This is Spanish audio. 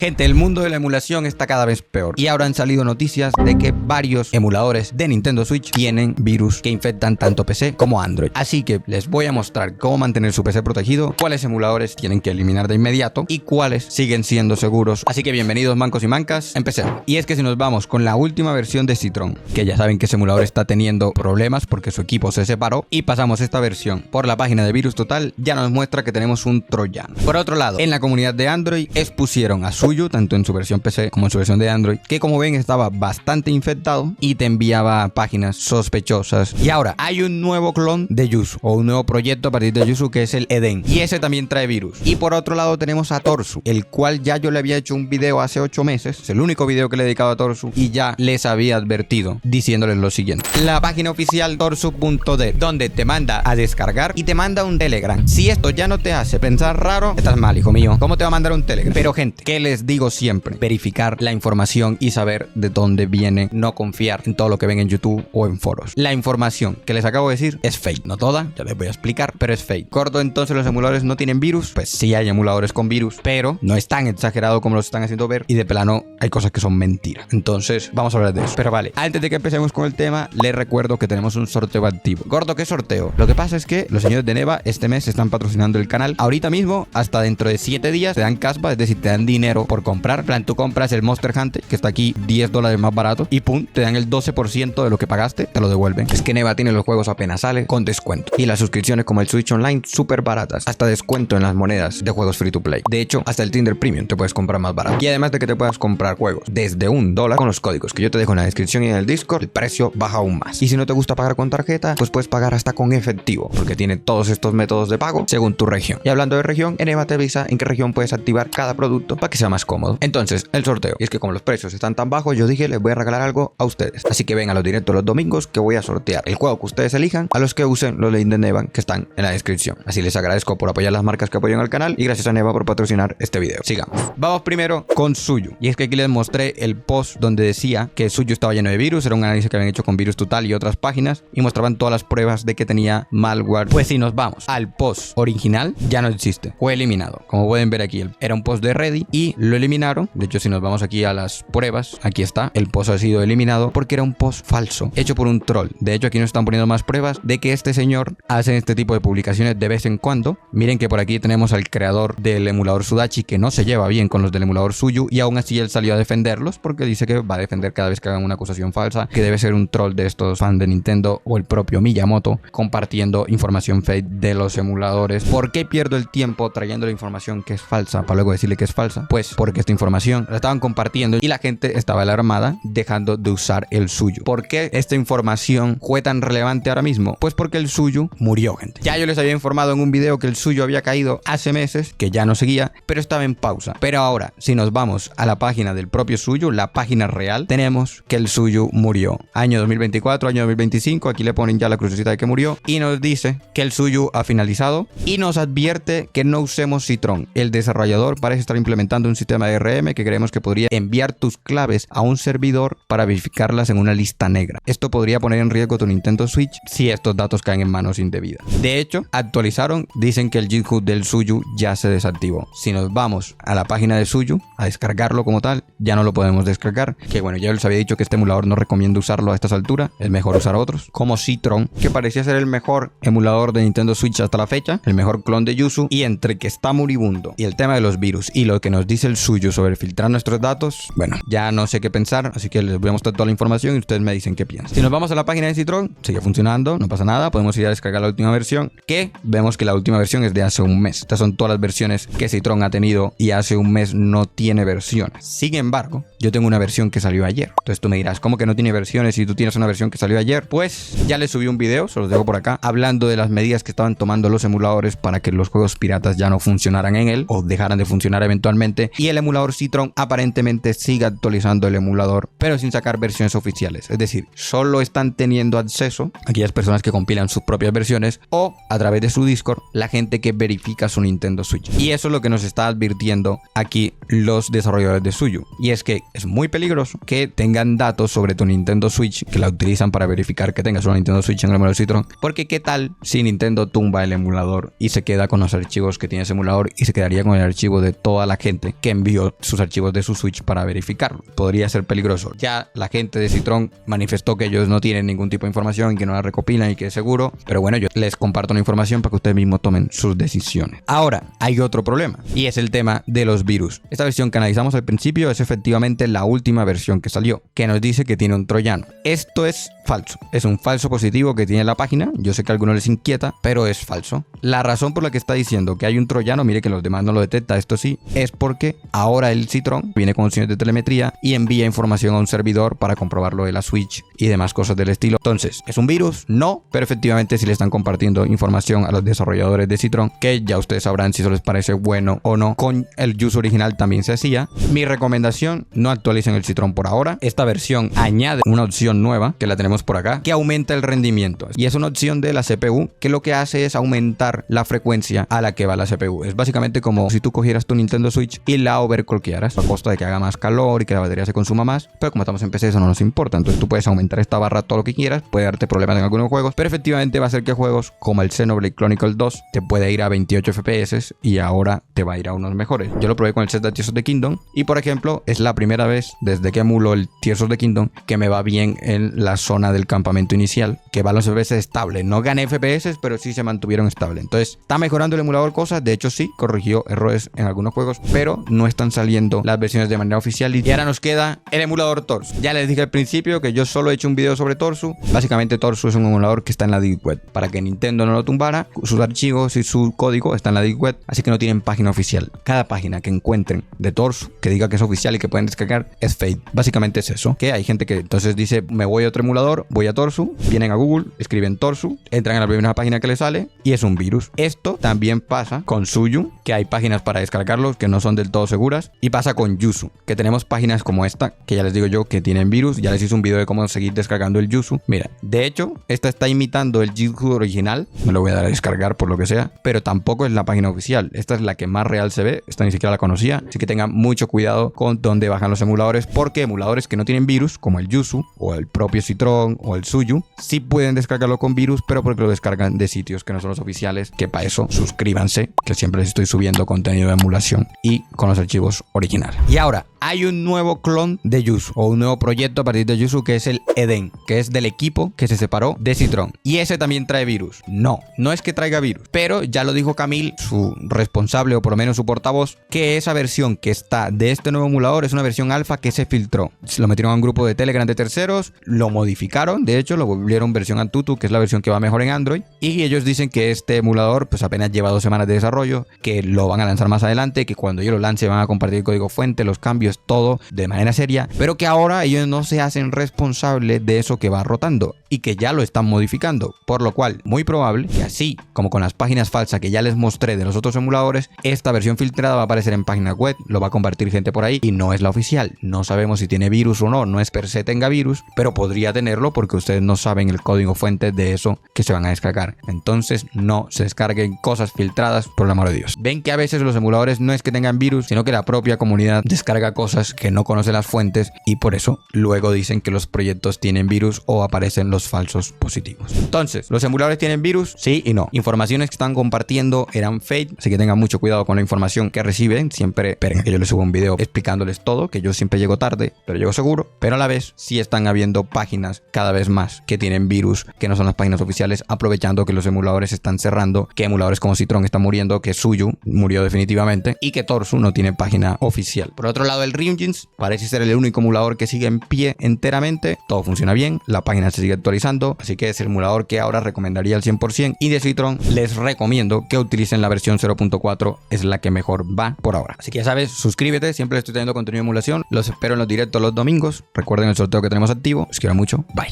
Gente, el mundo de la emulación está cada vez peor y ahora han salido noticias de que varios emuladores de Nintendo Switch tienen virus que infectan tanto PC como Android. Así que les voy a mostrar cómo mantener su PC protegido, cuáles emuladores tienen que eliminar de inmediato y cuáles siguen siendo seguros. Así que bienvenidos mancos y mancas, empecemos. Y es que si nos vamos con la última versión de Citron, que ya saben que ese emulador está teniendo problemas porque su equipo se separó, y pasamos esta versión por la página de Virus Total, ya nos muestra que tenemos un troyano. Por otro lado, en la comunidad de Android expusieron a Suyu, tanto en su versión PC como en su versión de Android, que como ven estaba bastante infectado y te enviaba páginas sospechosas. Y ahora hay un nuevo clon de Yuzu, o un nuevo proyecto a partir de Yuzu, que es el Eden, y ese también trae virus. Y por otro lado tenemos a Torsu, el cual ya yo le había hecho un video hace 8 meses, es el único video que le he dedicado a Torsu, y ya les había advertido diciéndoles lo siguiente: la página oficial torsu.dev, donde te manda a descargar y te manda un Telegram. Si esto ya no te hace pensar raro, estás mal, hijo mío. ¿Cómo te va a mandar un Telegram? Pero gente, ¿qué les digo siempre? Verificar la información y saber de dónde viene, no confiar en todo lo que ven en YouTube o en foros. La información que les acabo de decir es fake, no toda, ya les voy a explicar, pero es fake. Corto, entonces los emuladores no tienen virus. Pues sí hay emuladores con virus, pero no es tan exagerado como los están haciendo ver, y de plano hay cosas que son mentiras. Entonces vamos a hablar de eso. Pero vale, antes de que empecemos con el tema, les recuerdo que tenemos un sorteo activo. Gordo, ¿qué sorteo? Lo que pasa es que los señores de Neva este mes están patrocinando el canal. Ahorita mismo, hasta dentro de 7 días, te dan caspa, es decir, te dan dinero por comprar. Plan, tú compras el Monster Hunter, que está aquí $10 más barato, y pum, te dan el 12% de lo que pagaste, te lo devuelven. Es que Neva tiene los juegos apenas sale con descuento, y las suscripciones como el Switch Online súper baratas, hasta descuento en las monedas de juegos free to play. De hecho, hasta el Tinder Premium te puedes comprar más barato, y además de que te puedas comprar juegos desde $1 con los códigos que yo te dejo en la descripción y en el Discord, el precio baja aún más. Y si no te gusta pagar con tarjeta, pues puedes pagar hasta con efectivo, porque tiene todos estos métodos de pago según tu región. Y hablando de región, Neva te avisa en qué región puedes activar cada producto para que sea más cómodo. Entonces, el sorteo, y es que como los precios están tan bajos, yo dije, les voy a regalar algo a ustedes. Así que ven a los directos los domingos, que voy a sortear el juego que ustedes elijan a los que usen los links de Neva que están en la descripción. Así les agradezco por apoyar las marcas que apoyan al canal, y gracias a Neva por patrocinar este video. Sigamos. Vamos primero con Suyu. Y es que aquí les mostré el post donde decía que Suyu estaba lleno de virus. Era un análisis que habían hecho con Virus Total y otras páginas, y mostraban todas las pruebas de que tenía malware. Pues si nos vamos al post original, ya no existe, fue eliminado. Como pueden ver aquí, era un post de Reddit y lo eliminaron. De hecho, si nos vamos aquí a las pruebas, aquí está, el post ha sido eliminado porque era un post falso, hecho por un troll. De hecho, aquí nos están poniendo más pruebas de que este señor hace este tipo de publicaciones de vez en cuando. Miren que por aquí tenemos al creador del emulador Sudachi, que no se lleva bien con los del emulador Suyu, y aún así él salió a defenderlos porque dice que va a defender cada vez que hagan una acusación falsa, que debe ser un troll de estos fans de Nintendo o el propio Miyamoto compartiendo información fake de los emuladores. ¿Por qué pierdo el tiempo trayendo la información que es falsa para luego decirle que es falsa? Pues porque esta información la estaban compartiendo y la gente estaba alarmada, dejando de usar el Suyu. ¿Por qué esta información fue tan relevante ahora mismo? Pues porque el Suyu murió, gente. Ya yo les había informado en un video que el Suyu había caído hace meses, que ya no seguía, pero estaba en pausa. Pero ahora, si nos vamos a la página del propio Suyu, la página real, tenemos que el Suyu murió. Año 2024, año 2025, aquí le ponen ya la crucecita de que murió, y nos dice que el Suyu ha finalizado, y nos advierte que no usemos Citron. El desarrollador parece estar implementando un sistema de DRM que creemos que podría enviar tus claves a un servidor para verificarlas en una lista negra. Esto podría poner en riesgo tu Nintendo Switch si estos datos caen en manos indebidas. De hecho, actualizaron, dicen que el GitHub del Suyu ya se desactivó. Si nos vamos a la página de Suyu a descargarlo como tal, ya no lo podemos descargar. Que bueno, ya les había dicho que este emulador no recomiendo usarlo a estas alturas, es mejor usar otros, como Citron, que parecía ser el mejor emulador de Nintendo Switch hasta la fecha, el mejor clon de Yuzu, y entre que está moribundo y el tema de los virus y lo que nos dice el Suyu sobre filtrar nuestros datos, bueno, ya no sé qué pensar, así que les voy a mostrar toda la información y ustedes me dicen qué piensan. Si nos vamos a la página de Citron, sigue funcionando, no pasa nada, podemos ir a descargar la última versión, que vemos que la última versión es de hace un mes. Estas son todas las versiones que Citron ha tenido y hace un mes no tiene versiones. Sin embargo, yo tengo una versión que salió ayer. Entonces tú me dirás, ¿cómo que no tiene versiones si tú tienes una versión que salió ayer? Pues ya les subí un video, se los dejo por acá, hablando de las medidas que estaban tomando los emuladores para que los juegos piratas ya no funcionaran en él o dejaran de funcionar eventualmente, y el emulador Citron aparentemente sigue actualizando el emulador, pero sin sacar versiones oficiales. Es decir, solo están teniendo acceso a aquellas personas que compilan sus propias versiones o a través de su Discord la gente que verifica su Nintendo Switch. Y eso es lo que nos está advirtiendo aquí los desarrolladores de Suyu, y es que es muy peligroso que tengan datos sobre tu Nintendo Switch, que la utilizan para verificar que tengas una Nintendo Switch en el emulador Citron, porque qué tal si Nintendo tumba el emulador y se queda con los archivos que tiene ese emulador y se quedaría con el archivo de toda la gente que que envió sus archivos de su Switch para verificarlo. Podría ser peligroso. Ya la gente de Citron manifestó que ellos no tienen ningún tipo de información y que no la recopilan y que es seguro, pero bueno, yo les comparto la información para que ustedes mismos tomen sus decisiones. Ahora, hay otro problema y es el tema de los virus. Esta versión que analizamos al principio es efectivamente la última versión que salió, que nos dice que tiene un troyano. Esto es falso, es un falso positivo que tiene la página. Yo sé que a algunos les inquieta, pero es falso. La razón por la que está diciendo que hay un troyano, mire que los demás no lo detecta, esto sí, es porque ahora el Citron viene con opciones de telemetría y envía información a un servidor para comprobarlo de la Switch y demás cosas del estilo. Entonces, ¿es un virus? No, pero efectivamente sí le están compartiendo información a los desarrolladores de Citron, que ya ustedes sabrán si eso les parece bueno o no. Con el Yuzu original también se hacía. Mi recomendación, no actualicen el Citron por ahora. Esta versión añade una opción nueva, que la tenemos por acá, que aumenta el rendimiento. Y es una opción de la CPU que lo que hace es aumentar la frecuencia a la que va la CPU. Es básicamente como si tú cogieras tu Nintendo Switch y la overclockearas a costa de que haga más calor y que la batería se consuma más, pero como estamos en PC eso no nos importa. Entonces tú puedes aumentar esta barra todo lo que quieras, puede darte problemas en algunos juegos, pero efectivamente va a hacer que juegos como el Xenoblade Chronicles 2 te puede ir a 28 FPS y ahora te va a ir a unos mejores. Yo lo probé con el Zelda Tears of the Kingdom y por ejemplo es la primera vez desde que emulo el Tears of the Kingdom que me va bien en la zona del campamento inicial, que va a los FPS estable. No gané FPS, pero sí se mantuvieron estables. Entonces, ¿está mejorando el emulador cosas? De hecho, sí, corrigió errores en algunos juegos, pero no están saliendo las versiones de manera oficial. Y ahora nos queda el emulador Torsu. Ya les dije al principio que yo solo he hecho un video sobre Torsu. Básicamente, Torsu es un emulador que está en la Deep Web. Para que Nintendo no lo tumbara, sus archivos y su código están en la Deep Web, así que no tienen página oficial. Cada página que encuentren de Torsu, que diga que es oficial y que pueden descargar, es fake. Básicamente es eso. Que hay gente que entonces dice, me voy a otro emulador, voy a Torsu, vienen a Google, escriben Torsu, entran a la primera página que les sale y es un virus. Esto también pasa con Suyu, que hay páginas para descargarlos que no son del todo seguras, y pasa con Yuzu, que tenemos páginas como esta, que ya les digo yo que tienen virus. Ya les hice un video de cómo seguir descargando el Yuzu. Mira, de hecho, esta está imitando el Yuzu original, me lo voy a dar a descargar por lo que sea, pero tampoco es la página oficial. Esta es la que más real se ve, esta ni siquiera la conocía, así que tengan mucho cuidado con dónde bajan los emuladores, porque emuladores que no tienen virus, como el Yuzu, o el propio Citron, o el Suyu, sí pueden descargarlo con virus, pero porque lo descargan de sitios que no son los oficiales, que para eso suscríbanse, que siempre les estoy subiendo contenido de emulación y con los archivos originales. Y ahora, hay un nuevo clon de Yuzu, o un nuevo proyecto a partir de Yuzu, que es el Eden, que es del equipo que se separó de Citron. Y ese también trae virus. No es que traiga virus, pero ya lo dijo Camille, su responsable o por lo menos su portavoz, que esa versión que está de este nuevo emulador es una versión alfa que se filtró. Lo metieron a un grupo de Telegram de terceros, lo modificaron, de hecho lo volvieron versión Antutu, que es la versión que va mejor en Android, y ellos dicen que este emulador pues apenas lleva 2 semanas de desarrollo, que lo van a lanzar más adelante, que cuando yo lo lance van a compartir el código fuente, los cambios, todo de manera seria, pero que ahora ellos no se hacen responsables de eso que va rotando y que ya lo están modificando, por lo cual muy probable que así como con las páginas falsas que ya les mostré de los otros emuladores, esta versión filtrada va a aparecer en páginas web, lo va a compartir gente por ahí y no es la oficial. No sabemos si tiene virus o no, no es per se tenga virus, pero podría tenerlo porque ustedes no saben el código fuente de eso que se van a descargar. Entonces no se descarguen cosas filtradas, por el amor de Dios. Ven que a veces los emuladores no es que tengan virus, sino que la propia comunidad descarga cosas que no conoce las fuentes y por eso luego dicen que los proyectos tienen virus o aparecen los falsos positivos. Entonces, ¿los emuladores tienen virus? Sí y no. Informaciones que están compartiendo eran fake, así que tengan mucho cuidado con la información que reciben. Siempre esperen que yo les suba un video explicándoles todo, que yo siempre llego tarde, pero llego seguro. Pero a la vez sí están habiendo páginas cada vez más que tienen virus, que no son las páginas oficiales, aprovechando que los emuladores están cerrando, que emuladores como Citron están muriendo, que Suyu murió definitivamente y que Torsu no tiene página oficial. Por otro lado, el Ryujinx parece ser el único emulador que sigue en pie enteramente, todo funciona bien, la página se sigue actualizando, así que es el emulador que ahora recomendaría al 100%, y de Citron les recomiendo que utilicen la versión 0.4, es la que mejor va por ahora. Así que ya sabes, suscríbete, siempre estoy teniendo contenido de emulación, los espero en los directos los domingos, recuerden el sorteo que tenemos activo, os quiero mucho, bye.